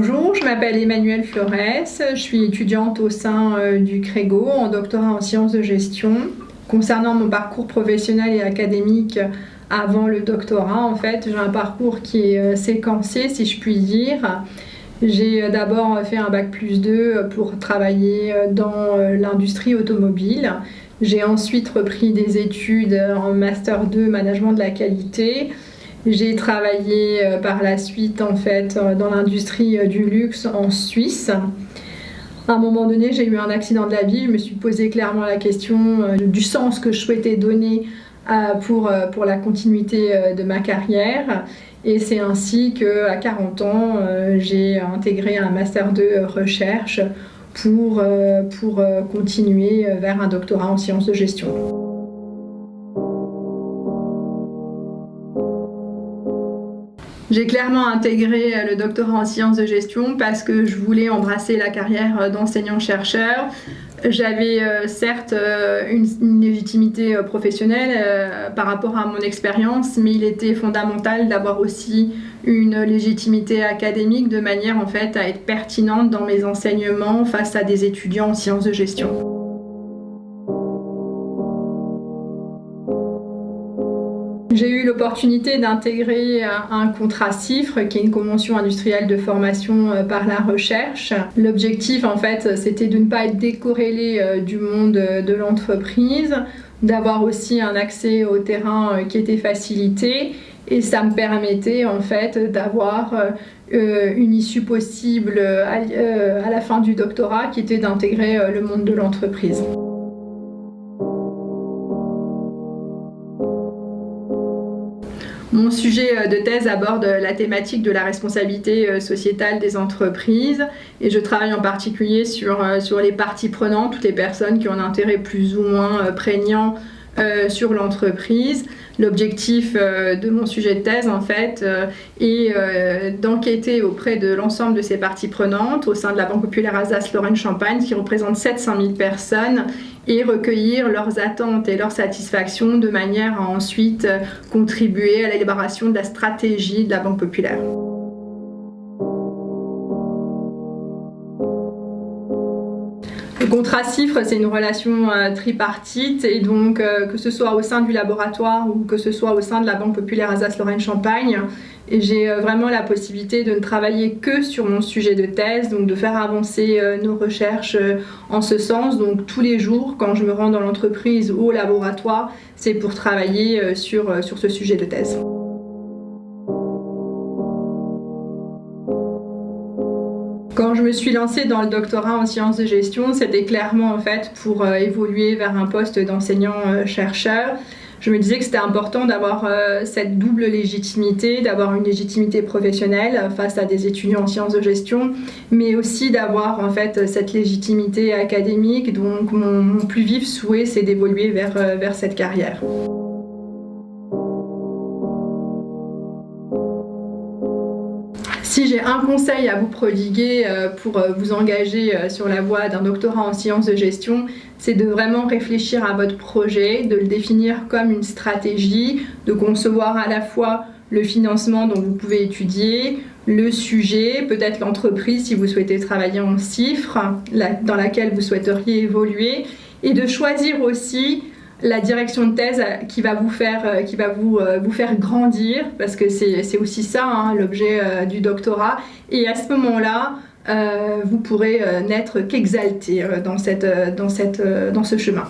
Bonjour, je m'appelle Emmanuelle Flores, je suis étudiante au sein du CREGO en doctorat en sciences de gestion. Concernant mon parcours professionnel et académique avant le doctorat, en fait, j'ai un parcours qui est séquencé, si je puis dire. J'ai d'abord fait un bac+2 pour travailler dans l'industrie automobile. J'ai ensuite repris des études en master 2 management de la qualité. J'ai travaillé par la suite en fait dans l'industrie du luxe en Suisse. À un moment donné, j'ai eu un accident de la vie. Je me suis posé clairement la question du sens que je souhaitais donner pour la continuité de ma carrière. Et c'est ainsi qu'à 40 ans, j'ai intégré un master 2 recherche pour continuer vers un doctorat en sciences de gestion. J'ai clairement intégré le doctorat en sciences de gestion parce que je voulais embrasser la carrière d'enseignant-chercheur. J'avais certes une légitimité professionnelle par rapport à mon expérience, mais il était fondamental d'avoir aussi une légitimité académique de manière en fait à être pertinente dans mes enseignements face à des étudiants en sciences de gestion. J'ai eu l'opportunité d'intégrer un contrat CIFRE, qui est une convention industrielle de formation par la recherche. L'objectif, en fait, c'était de ne pas être décorrélé du monde de l'entreprise, d'avoir aussi un accès au terrain qui était facilité. Et ça me permettait, en fait, d'avoir une issue possible à la fin du doctorat, qui était d'intégrer le monde de l'entreprise. Mon sujet de thèse aborde la thématique de la responsabilité sociétale des entreprises et je travaille en particulier sur les parties prenantes, toutes les personnes qui ont un intérêt plus ou moins prégnant sur l'entreprise. L'objectif de mon sujet de thèse en fait est d'enquêter auprès de l'ensemble de ces parties prenantes au sein de la Banque Populaire Alsace-Lorraine-Champagne qui représente 700 000 personnes et recueillir leurs attentes et leurs satisfactions de manière à ensuite contribuer à l'élaboration de la stratégie de la Banque Populaire. Le contrat CIFRE, c'est une relation tripartite et donc que ce soit au sein du laboratoire ou que ce soit au sein de la Banque Populaire Alsace-Lorraine-Champagne, j'ai vraiment la possibilité de ne travailler que sur mon sujet de thèse, donc de faire avancer nos recherches en ce sens. Donc tous les jours, quand je me rends dans l'entreprise ou au laboratoire, c'est pour travailler sur ce sujet de thèse. Quand je me suis lancée dans le doctorat en sciences de gestion, c'était clairement en fait pour évoluer vers un poste d'enseignant-chercheur. Je me disais que c'était important d'avoir cette double légitimité, d'avoir une légitimité professionnelle face à des étudiants en sciences de gestion, mais aussi d'avoir en fait cette légitimité académique. Donc mon plus vif souhait, c'est d'évoluer vers cette carrière. Si j'ai un conseil à vous prodiguer pour vous engager sur la voie d'un doctorat en sciences de gestion, c'est de vraiment réfléchir à votre projet, de le définir comme une stratégie, de concevoir à la fois le financement dont vous pouvez étudier, le sujet, peut-être l'entreprise si vous souhaitez travailler en CIFRE, dans laquelle vous souhaiteriez évoluer, et de choisir aussi la direction de thèse qui va vous faire grandir, parce que c'est aussi ça hein, l'objet du doctorat. Et à ce moment-là, vous pourrez n'être qu'exalté dans ce chemin.